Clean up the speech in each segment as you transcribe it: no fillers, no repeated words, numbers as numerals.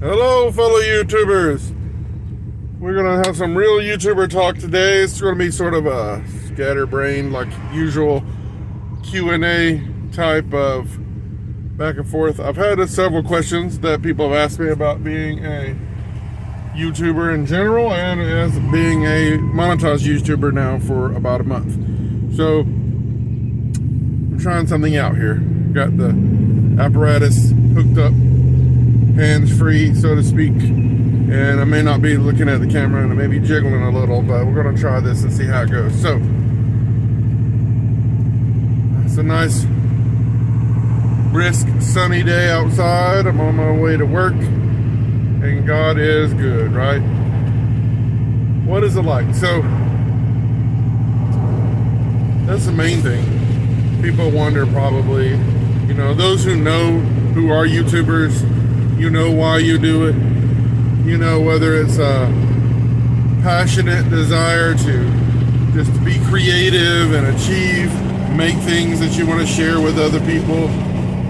Hello, fellow YouTubers. We're going to have some real YouTuber talk today. It's going to be sort of a scatterbrained, like usual Q&A type of back and forth. I've had several questions that people have asked me about being a YouTuber in general and as being a monetized YouTuber now for about a month. So I'm trying something out here. Got the apparatus hooked up, hands-free, so to speak, and I may not be looking at the camera and I may be jiggling a little, but we're going to try this and see how it goes. So it's a nice brisk sunny day outside. I'm on my way to work and God is good, right? What is it like? So that's the main thing. People wonder probably, you know, those who know, who are YouTubers, you know why you do it. You know, whether it's a passionate desire to just be creative and achieve, make things that you want to share with other people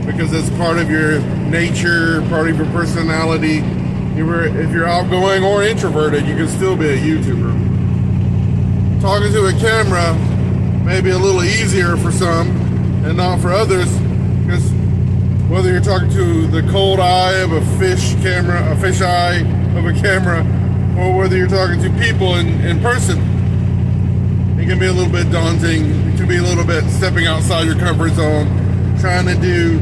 because it's part of your nature, part of your personality. If you're outgoing or introverted, you can still be a YouTuber. Talking to a camera may be a little easier for some and not for others, because whether you're talking to the cold eye of a fish eye of a camera, or whether you're talking to people in person, it can be a little bit daunting. It can be a little bit stepping outside your comfort zone, trying to do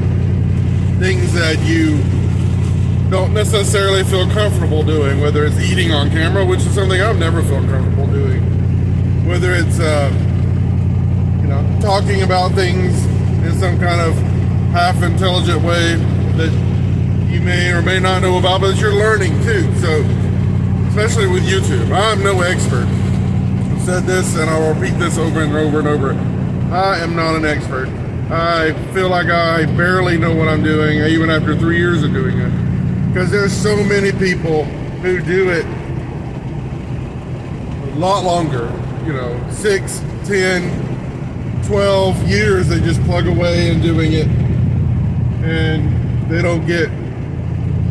things that you don't necessarily feel comfortable doing, whether it's eating on camera, which is something I've never felt comfortable doing, whether it's talking about things in some kind of half-intelligent way that you may or may not know about, but you're learning too. So, especially with YouTube, I'm no expert. I've said this and I'll repeat this over and over and over. I am not an expert. I feel like I barely know what I'm doing, even after 3 years of doing it. Because there's so many people who do it a lot longer, 6, 10, 12 years, they just plug away in doing it. And they don't get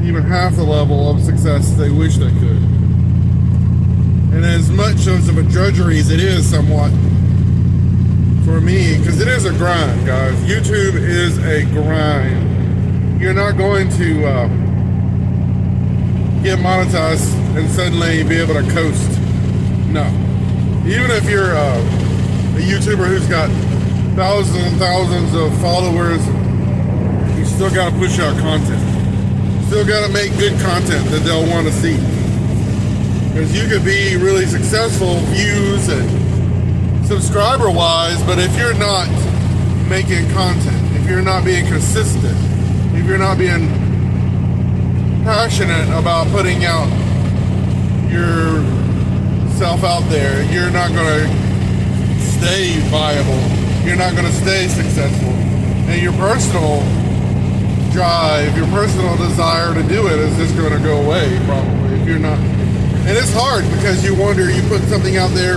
even half the level of success they wish they could. And as much of a drudgery as it is somewhat for me, because it is a grind, guys. YouTube is a grind. You're not going to get monetized and suddenly be able to coast. No. Even if you're a YouTuber who's got thousands and thousands of followers, you still got to push out content. Still got to make good content that they'll want to see. Because you could be really successful views and subscriber-wise, but if you're not making content, if you're not being consistent, if you're not being passionate about putting out yourself out there, you're not going to stay viable. You're not going to stay successful. And your personal drive, your personal desire to do it is just going to go away probably if you're not. And it's hard because you wonder, you put something out there,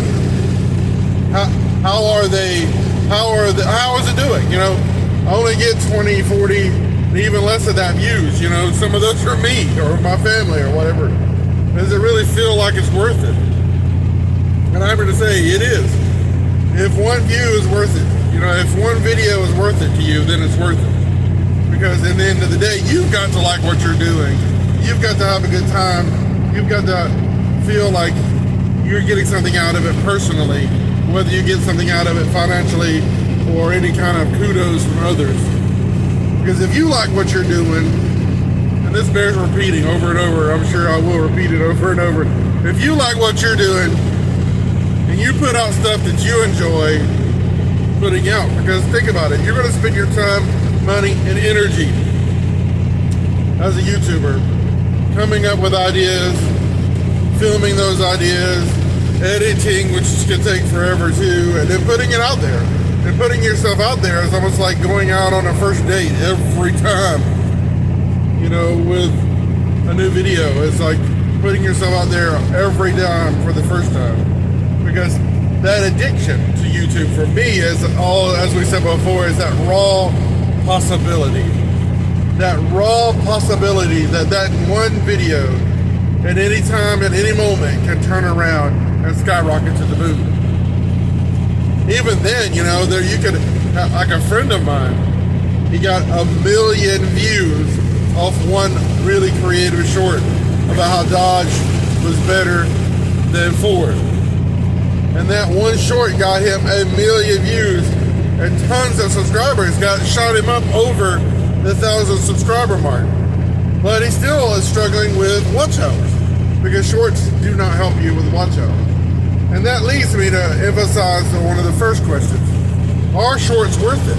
how is it doing? I only get 20, 40, and even less of that views. Some of those are me or my family or whatever. Does it really feel like it's worth it? And I'm here to say it is. If one view is worth it, if one video is worth it to you, then it's worth it. Because in the end of the day, you've got to like what you're doing. You've got to have a good time. You've got to feel like you're getting something out of it personally, whether you get something out of it financially or any kind of kudos from others. Because if you like what you're doing, and this bears repeating over and over, I'm sure I will repeat it over and over. If you like what you're doing, and you put out stuff that you enjoy putting out, because think about it, you're going to spend your time, money, and energy as a YouTuber coming up with ideas, filming those ideas, editing, which can take forever too, and then putting it out there. And putting yourself out there is almost like going out on a first date every time, with a new video. It's like putting yourself out there every time for the first time. Because that addiction to YouTube for me is all, as we said before, is that raw possibility. that raw possibility that one video at any time, at any moment, can turn around and skyrocket to the moon. Even then, you know, there you could, like a friend of mine, he got 1 million views off one really creative short about how Dodge was better than Ford. And that one short got him 1 million views, and tons of subscribers shot him up over the 1,000 subscriber mark. But he still is struggling with watch hours, because shorts do not help you with watch hours. And that leads me to emphasize one of the first questions. Are shorts worth it?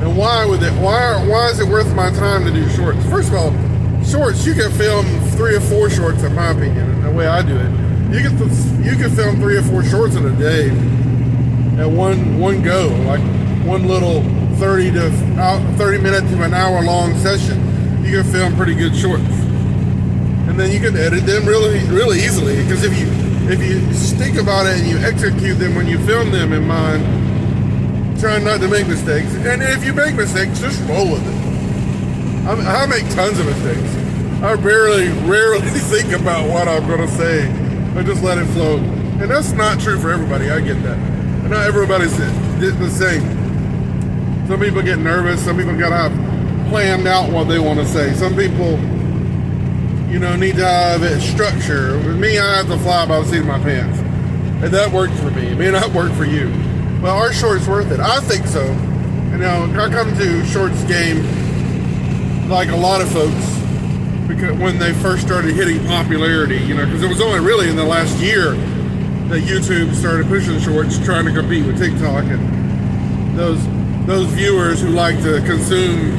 And why is it worth my time to do shorts? First of all, shorts, you can film 3 or 4 shorts, in my opinion, and the way I do it. You can film 3 or 4 shorts in a day at one go, like one little 30 minute to an hour long session. You can film pretty good shorts, and then you can edit them really easily. Because if you think about it and you execute them when you film them in mind, trying not to make mistakes, and if you make mistakes, just roll with it. I make tons of mistakes. I rarely think about what I'm going to say. I just let it flow. And that's not true for everybody. I get that. And not everybody's the same. Some people get nervous. Some people got to have planned out what they want to say. Some people, you know, need to have it structure. With me, I have to fly by the seat of my pants. And that worked for me. It may not work for you. But are shorts worth it? I think so. You know, I come to shorts game like a lot of folks, because when they first started hitting popularity, you know, because it was only really in the last year that YouTube started pushing shorts, trying to compete with TikTok and those viewers who like to consume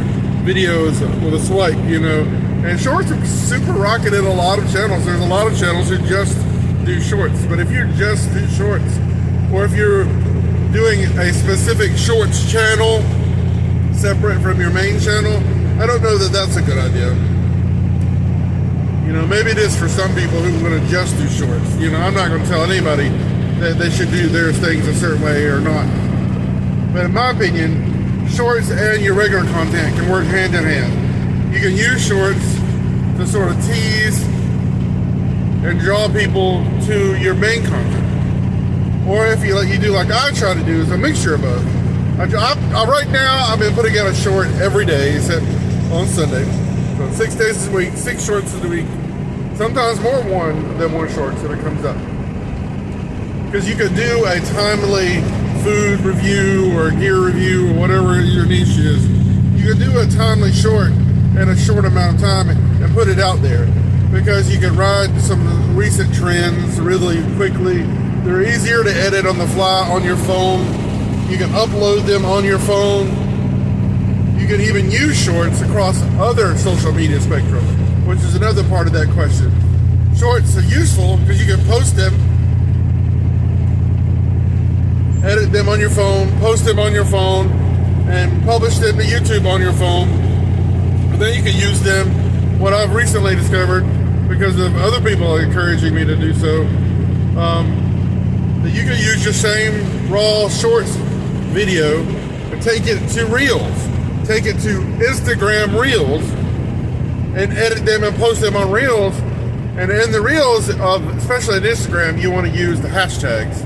videos with a swipe, you know. And shorts are super rocketed a lot of channels. There's a lot of channels who just do shorts. But if you just do shorts, or if you're doing a specific shorts channel separate from your main channel, I don't know that that's a good idea. You know, maybe it is for some people who are going to just do shorts. You know, I'm not going to tell anybody that they should do their things a certain way or not. But in my opinion, shorts and your regular content can work hand in hand. You can use shorts to sort of tease and draw people to your main content. Or if you do like I try to do, is a mixture of both. Right now, I've been putting out a short every day, except on Sunday. So 6 days a week, 6 shorts a week. Sometimes more than one shorts if it comes up. Because you could do a timely food review or gear review or whatever your niche is. You could do a timely short in a short amount of time and put it out there. Because you can ride some recent trends really quickly. They're easier to edit on the fly on your phone. You can upload them on your phone. You can even use shorts across other social media spectrum, which is another part of that question. Shorts are useful because you can post them, edit them on your phone, post them on your phone, and publish them to YouTube on your phone. And then you can use them, what I've recently discovered, because of other people encouraging me to do so, that you can use your same raw shorts video and take it to Reels. Take it to Instagram Reels and edit them and post them on Reels. And in the Reels, especially on Instagram, you want to use the hashtags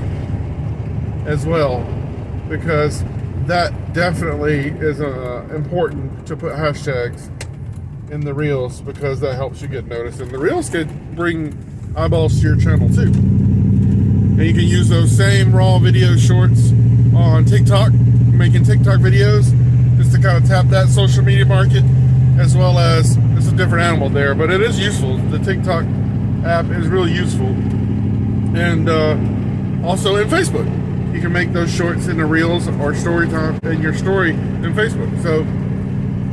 as well, because that definitely is important to put hashtags in the Reels, because that helps you get noticed. And the Reels could bring eyeballs to your channel too. And you can use those same raw video shorts on TikTok, making TikTok videos, just to kind of tap that social media market, as well as, it's a different animal there, but it is useful. The TikTok app is really useful. And also in Facebook, you can make those shorts into Reels or story time in your story in Facebook. So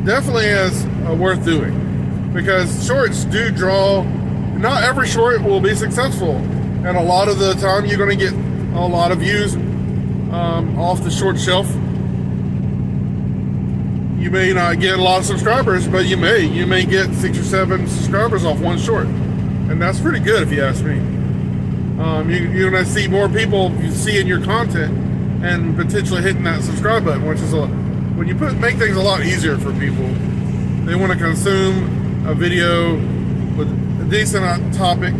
definitely is worth doing, because shorts do draw. Not every short will be successful, and a lot of the time you're going to get a lot of views off the short shelf. You may not get a lot of subscribers, but you may get 6 or 7 subscribers off one short, and that's pretty good if you ask me. You're going to see more people seeing your content and potentially hitting that subscribe button, which is when you make things a lot easier for people. they want to consume a video with a decent topic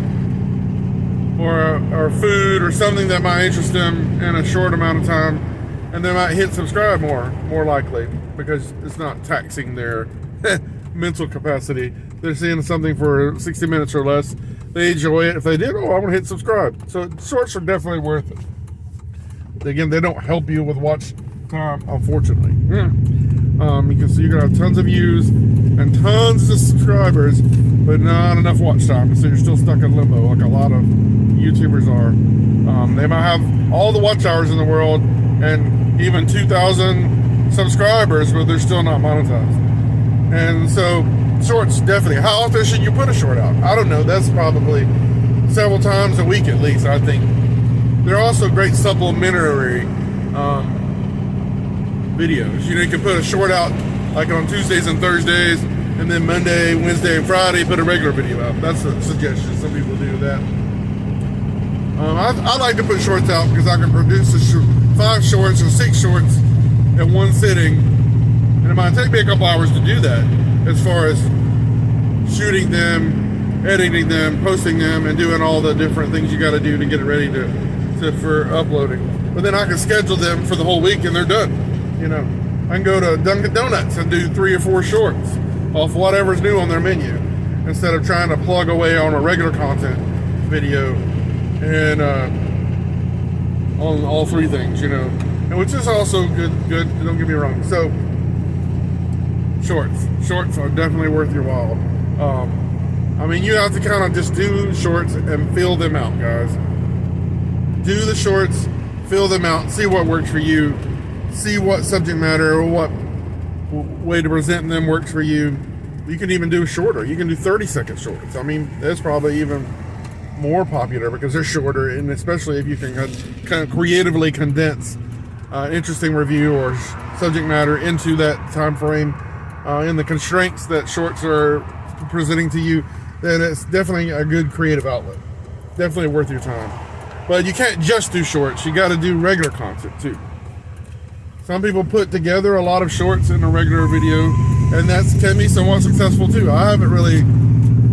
or food or something that might interest them in a short amount of time, and they might hit subscribe more likely, because it's not taxing their mental capacity. They're seeing something for 60 minutes or less. They enjoy it. If they did, I want to hit subscribe. So shorts are definitely worth it. Again, they don't help you with watch time, unfortunately. Because you're gonna have tons of views and tons of subscribers, but not enough watch time. So you're still stuck in limbo, like a lot of YouTubers are. They might have all the watch hours in the world and even 2,000 subscribers, but they're still not monetized. And so shorts, definitely. How often should you put a short out? I don't know. That's probably several times a week at least, I think. They're also great supplementary videos. You know, you can put a short out like on Tuesdays and Thursdays, and then Monday, Wednesday, and Friday put a regular video out. That's a suggestion. Some people do that. I like to put shorts out because I can produce 5 shorts or 6 shorts in one sitting, and it might take me a couple hours to do that, as far as shooting them, editing them, posting them, and doing all the different things you got to do to get it ready for uploading. But then I can schedule them for the whole week and they're done. You know, I can go to Dunkin' Donuts and do 3 or 4 shorts off whatever's new on their menu, instead of trying to plug away on a regular content video and on all 3 things, you know, and which is also good, don't get me wrong. So shorts are definitely worth your while. I mean, you have to kind of just do shorts and fill them out, guys. Do the shorts, fill them out, see what works for you, see what subject matter or what way to present them works for you. You can even do shorter. You can do 30-second shorts. I mean, that's probably even more popular because they're shorter, and especially if you can kind of creatively condense interesting review or subject matter into that time frame in the constraints that shorts are presenting to you, then it's definitely a good creative outlet. Definitely worth your time. But you can't just do shorts. You got to do regular content too. Some people put together a lot of shorts in a regular video, and that can be somewhat successful too. I haven't really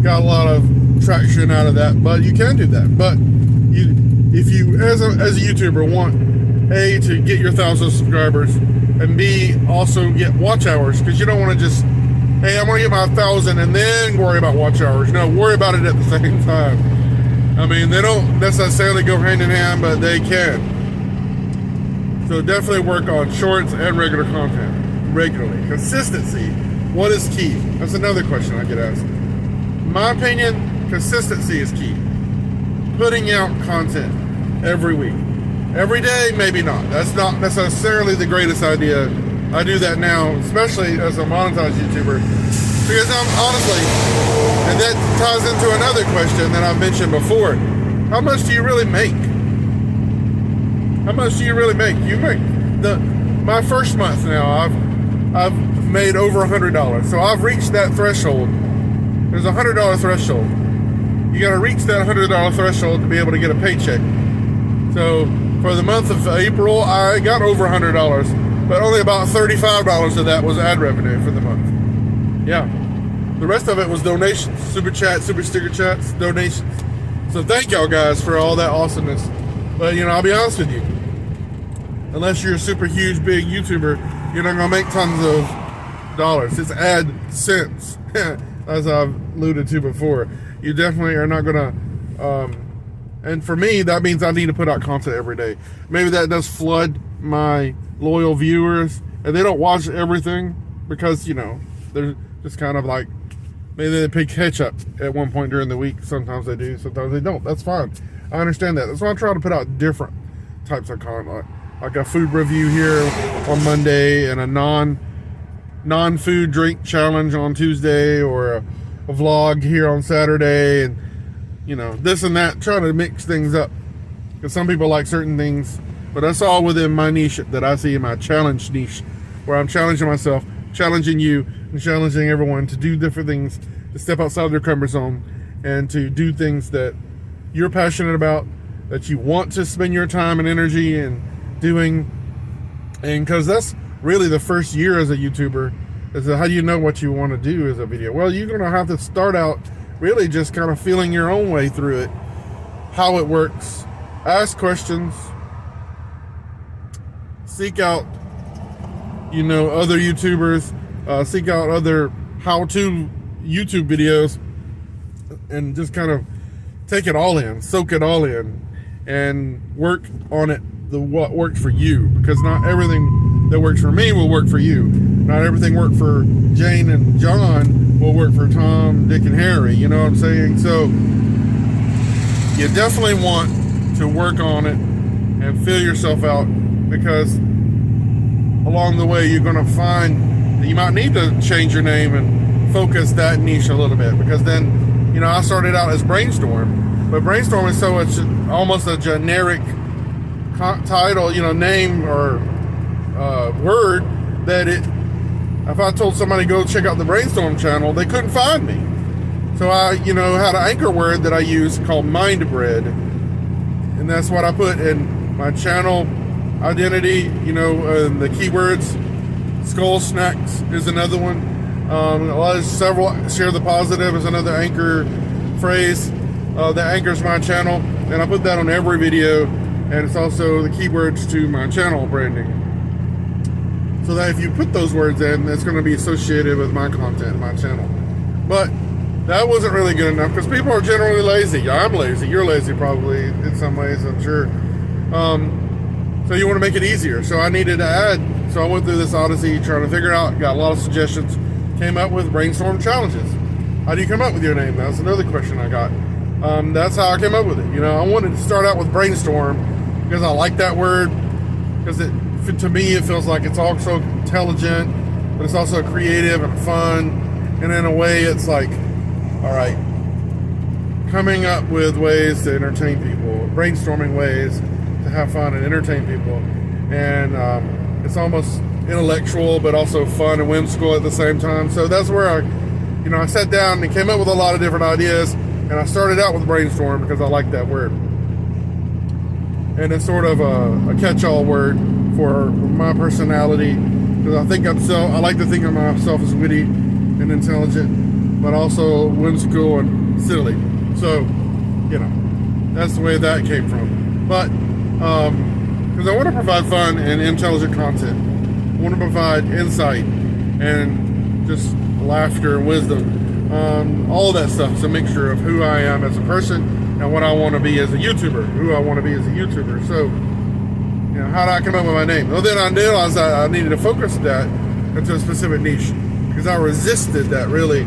got a lot of traction out of that, but you can do that. But if you, as a YouTuber, want A, to get your 1,000 subscribers, and B, also get watch hours, because you don't want to just, hey, I want to get my 1,000 and then worry about watch hours. No, worry about it at the same time. I mean, they don't necessarily go hand in hand, but they can. So definitely work on shorts and regular content regularly. Consistency. What is key? That's another question I get asked. In my opinion, consistency is key. Putting out content every week. Every day, maybe not. That's not necessarily the greatest idea. I do that now, especially as a monetized YouTuber, because I'm honestly, and that ties into another question that I've mentioned before. How much do you really make? How much do you really make? You make my first month now. I've made over $100, so I've reached that threshold. There's a $100 threshold. You got to reach that $100 threshold to be able to get a paycheck. So for the month of April, I got over $100, but only about $35 of that was ad revenue for the month. Yeah, the rest of it was donations, super chat, super sticker chats, donations. So thank y'all guys for all that awesomeness. But you know, I'll be honest with you. Unless you're a super huge, big YouTuber, you're not gonna make tons of dollars. It's AdSense, as I've alluded to before. You definitely are not gonna. And for me, that means I need to put out content every day. Maybe that does flood my loyal viewers, and they don't watch everything because, you know, they're just kind of like, maybe they pick catch up at one point during the week. Sometimes they do, sometimes they don't. That's fine. I understand that. That's why I try to put out different types of content, like a food review here on Monday and a non-food drink challenge on Tuesday, or a vlog here on Saturday, and you know, this and that, trying to mix things up, because some people like certain things, but that's all within my niche that I see in my challenge niche, where I'm challenging myself, challenging you, and challenging everyone to do different things, to step outside their comfort zone, and to do things that you're passionate about, that you want to spend your time and energy in doing. And because that's really the first year as a YouTuber, is how do you know what you want to do as a video? Well, you're going to have to start out really just kind of feeling your own way through it, how it works, ask questions, seek out, other YouTubers, seek out other how-to YouTube videos, and just kind of take it all in, soak it all in, and work on it, what works for you, because not everything that works for me will work for you. Not everything worked for Jane and John will work for Tom, Dick, and Harry. You know what I'm saying? So you definitely want to work on it and fill yourself out, because along the way you're going to find that you might need to change your name and focus that niche a little bit, because then, I started out as Brainstorm, but Brainstorm is so much almost a generic title, name or word, that if I told somebody go check out the Brainstorm channel, they couldn't find me. So I, had an anchor word that I use called Mindbread, and that's what I put in my channel identity, and the keywords. Skull Snacks is another one. Several. Share the Positive is another anchor phrase that anchors my channel, and I put that on every video, and it's also the keywords to my channel branding, so that if you put those words in, it's going to be associated with my content, my channel. But that wasn't really good enough, because people are generally lazy. I'm lazy. You're lazy probably in some ways, I'm sure. So you want to make it easier. So I needed to add. So I went through this odyssey trying to figure it out. Got a lot of suggestions. Came up with Brainstorm challenges. How do you come up with your name? That's another question I got. That's how I came up with it. I wanted to start out with Brainstorm because I like that word. Because to me, it feels like it's also intelligent, but it's also creative and fun. And in a way, it's like, all right, coming up with ways to entertain people, brainstorming ways to have fun and entertain people. And it's almost intellectual, but also fun and whimsical at the same time. So that's where I sat down and came up with a lot of different ideas. And I started out with Brainstorm because I like that word. And it's sort of a catch-all word for my personality, because I like to think of myself as witty and intelligent, but also whimsical and silly. So, that's the way that came from. But because I want to provide fun and intelligent content, I want to provide insight and just laughter and wisdom, all that stuff. It's a mixture of who I am as a person and what I want to be as a YouTuber. So, how did I come up with my name? Well, then I realized I needed to focus that into a specific niche, because I resisted that really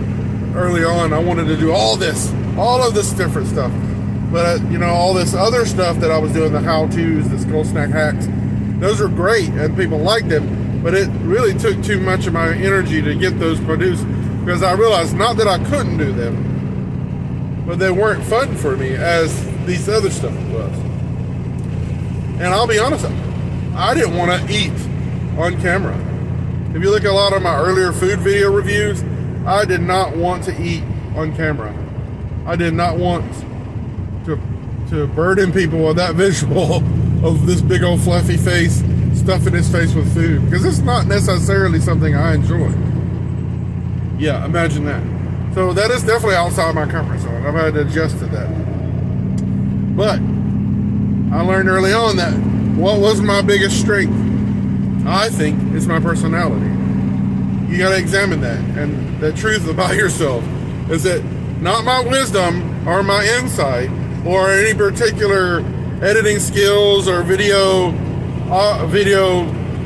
early on. I wanted to do all of this different stuff. But, all this other stuff that I was doing, the how-tos, the Skull Snack hacks, those are great and people liked them, but it really took too much of my energy to get those produced, because I realized not that I couldn't do them, but they weren't fun for me as these other stuff was. And I'll be honest, I didn't want to eat on camera. If you look at a lot of my earlier food video reviews, I did not want to eat on camera. I did not want to burden people with that visual of this big old fluffy face stuffing his face with food, because it's not necessarily something I enjoy. Yeah, imagine that. So that is definitely outside my comfort zone. I've had to adjust to that. But I learned early on that what was my biggest strength, I think, is my personality. You got to examine that. And the truth about yourself is that not my wisdom or my insight or any particular editing skills or video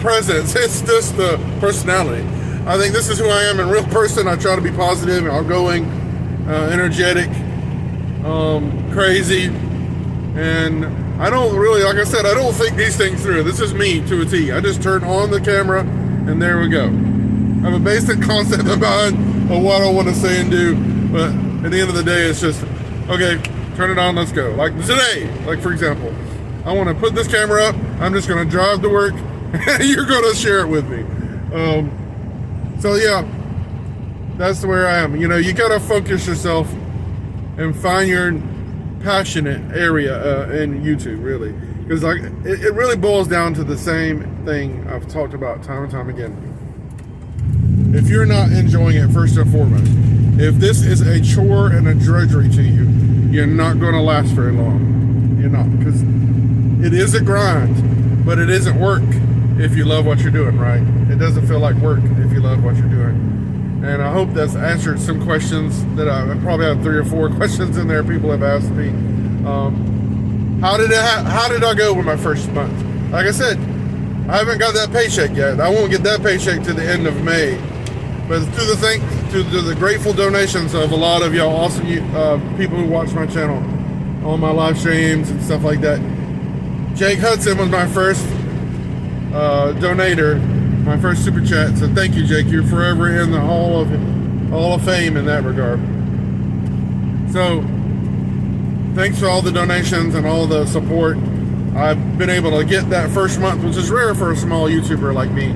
presence. It's just the personality. I think this is who I am in real person. I try to be positive, outgoing, energetic, crazy, and I don't really, like I said, I don't think these things through. This is me to a T. I just turn on the camera and there we go. I have a basic concept in mind of what I want to say and do, but at the end of the day, it's just, okay, turn it on, let's go. Like today, for example, I want to put this camera up, I'm just going to drive to work, and you're going to share it with me. So yeah, that's where I am. You got to focus yourself and find your passionate area in YouTube, really. Because it really boils down to the same thing I've talked about time and time again. if you're not enjoying it first and foremost. If this is a chore and a drudgery to you, you're not going to last very long. You're not, because it is a grind, but it isn't work if you love what you're doing, right? It doesn't feel like work if you love what you're doing. And I hope that's answered some questions that I probably have 3 or 4 questions in there people have asked me. How did I go with my first month? Like I said, I haven't got that paycheck yet. I won't get that paycheck to the end of May. But to the grateful donations of a lot of y'all awesome people who watch my channel on my live streams and stuff like that. Jake Hudson was my first donator, my first super chat. So thank you, Jake. You're forever in the Hall of Fame in that regard. So thanks for all the donations and all the support. I've been able to get that first month, which is rare for a small YouTuber like me,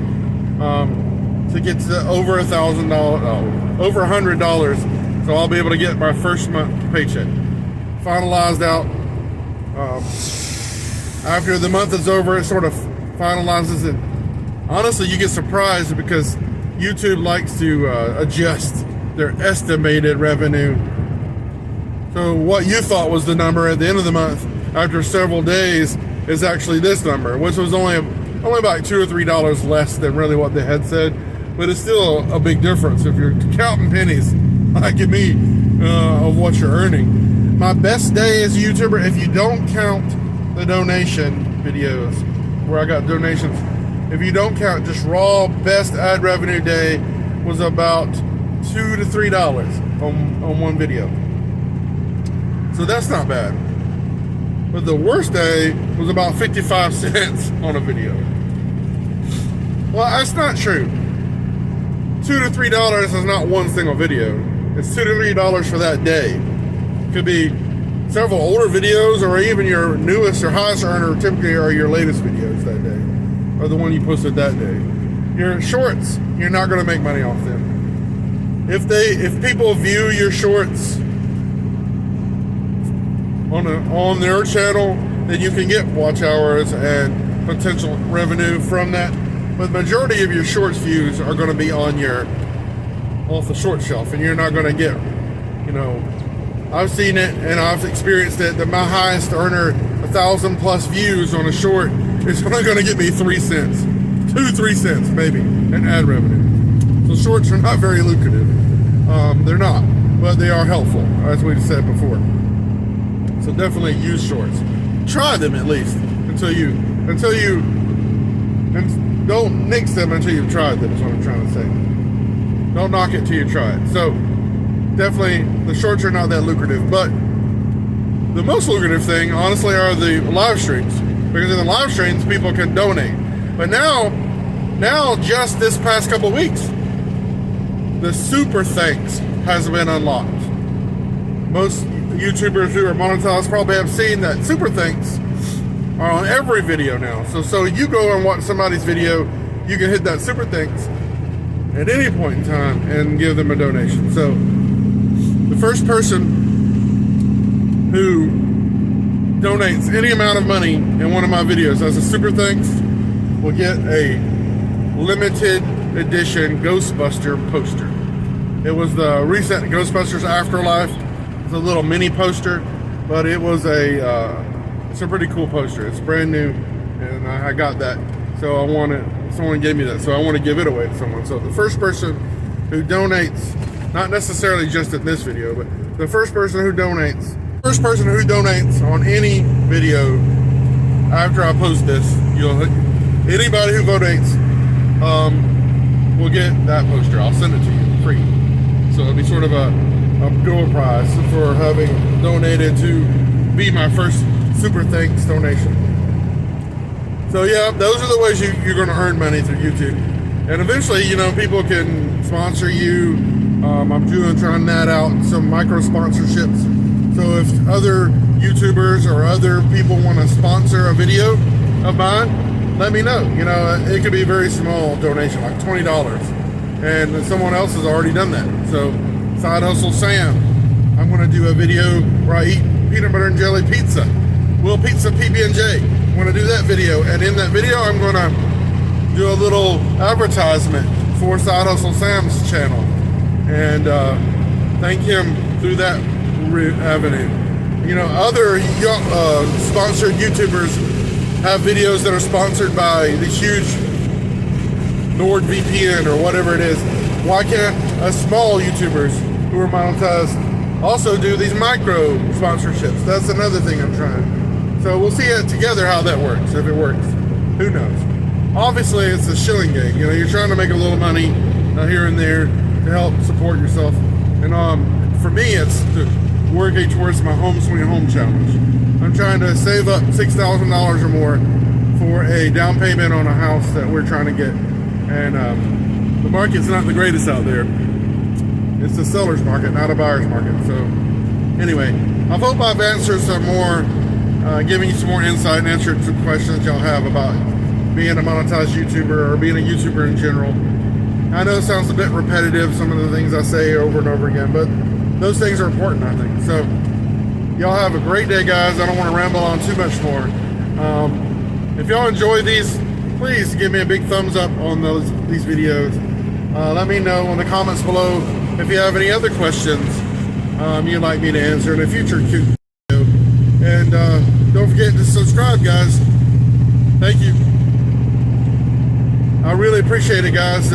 to get to over $1,000, over $100. So I'll be able to get my first month paycheck finalized out. After the month is over, it sort of finalizes it. Honestly, you get surprised because YouTube likes to adjust their estimated revenue. So what you thought was the number at the end of the month, after several days, is actually this number, which was only about $2 or $3 less than really what they had said. But it's still a big difference if you're counting pennies, like me, of what you're earning. My best day as a YouTuber, if you don't count the donation videos where I got donations, if you don't count just raw best ad revenue day, was about $2 to $3 on one video. So that's not bad. But the worst day was about 55 cents on a video. Well, that's not true. $2 to $3 is not one single video. It's $2 to $3 for that day. Could be several older videos, or even your newest or highest earner typically are your latest videos that day, or the one you posted that day. Your shorts, you're not going to make money off them. If people view your shorts on their channel, then you can get watch hours and potential revenue from that. But the majority of your shorts views are going to be off the short shelf, and you're not going to get, I've seen it and I've experienced it, that my highest earner, 1,000 plus views on a short, is only going to get me 3 cents, 2-3 cents maybe in ad revenue. So shorts are not very lucrative. They're not, but they are helpful, as we said before. So definitely use shorts. Try them at least until you and don't nix them until you've tried them, is what I'm trying to say. Don't knock it till you try it. So definitely the shorts are not that lucrative, but the most lucrative thing, honestly, are the live streams, because in the live streams people can donate. But now just this past couple of weeks, the super thanks has been unlocked. Most YouTubers who are monetized probably have seen that super thanks are on every video now. So you go and watch somebody's video, you can hit that super thanks at any point in time and give them a donation. So the first person who donates any amount of money in one of my videos as a super thanks will get a limited edition Ghostbuster poster. It was the recent Ghostbusters Afterlife. It's a little mini poster, but it was it's a pretty cool poster. It's brand new, and I got that. So someone gave me that, so I want to give it away to someone. So the first person who donates, not necessarily just in this video, but the first person who donates on any video after I post this, anybody who donates will get that poster. I'll send it to you free. So it'll be sort of a door prize for having donated to be my first super thanks donation. So yeah, those are the ways you're going to earn money through YouTube. And eventually, people can sponsor you. I'm trying that out, some micro sponsorships. So if other YouTubers or other people want to sponsor a video of mine, let me know. It could be a very small donation, like $20. And someone else has already done that. So Side Hustle Sam, I'm going to do a video where I eat peanut butter and jelly pizza. Will Pizza PB&J. I'm going to do that video. And in that video, I'm going to do a little advertisement for Side Hustle Sam's channel, and thank him through that avenue. You know, other sponsored YouTubers have videos that are sponsored by the huge NordVPN or whatever it is. Why can't us small YouTubers who are monetized also do these micro sponsorships? That's another thing I'm trying. So we'll see it together how that works. If it works, who knows? Obviously, it's a shilling game. You know, you're trying to make a little money here and there to help support yourself. And for me, it's working towards my home sweet home challenge. I'm trying to save up $6,000 or more for a down payment on a house that we're trying to get. And the market's not the greatest out there. It's a seller's market, not a buyer's market. So anyway, I hope I've answered some more, giving you some more insight and answered some questions y'all have about being a monetized YouTuber or being a YouTuber in general. I know it sounds a bit repetitive, some of the things I say over and over again, but those things are important, I think. So y'all have a great day, guys. I don't want to ramble on too much more. If y'all enjoy these, please give me a big thumbs up on these videos. Let me know in the comments below if you have any other questions you'd like me to answer in a future video. And don't forget to subscribe, guys. Thank you. I really appreciate it, guys.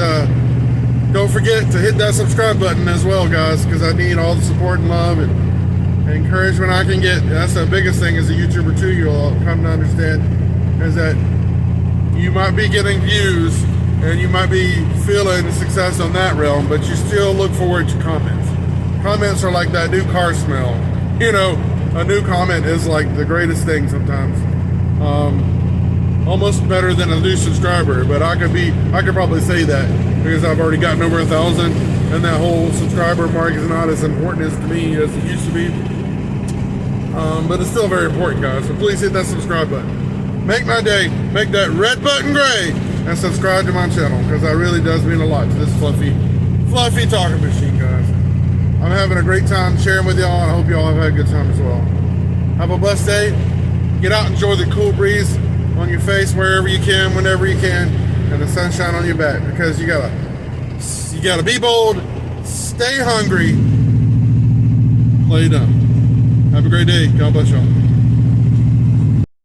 Don't forget to hit that subscribe button as well, guys, because I need all the support and love and encouragement I can get. That's the biggest thing as a YouTuber too, you'll come to understand, is that you might be getting views and you might be feeling success on that realm, but you still look forward to comments. Comments are like that new car smell. You know, a new comment is like the greatest thing sometimes. Almost better than a new subscriber, but I could probably say that because I've already gotten over 1,000, and that whole subscriber mark is not as important as to me as it used to be. But it's still very important, guys. So please hit that subscribe button. Make my day. Make that red button gray and subscribe to my channel, because that really does mean a lot to this fluffy talking machine, guys. I'm having a great time sharing with y'all, and I hope y'all have had a good time as well. Have a blessed day. Get out and enjoy the cool breeze on your face wherever you can, whenever you can, and the sunshine on your back, because you gotta be bold, stay hungry, play dumb. Have a great day. God bless y'all.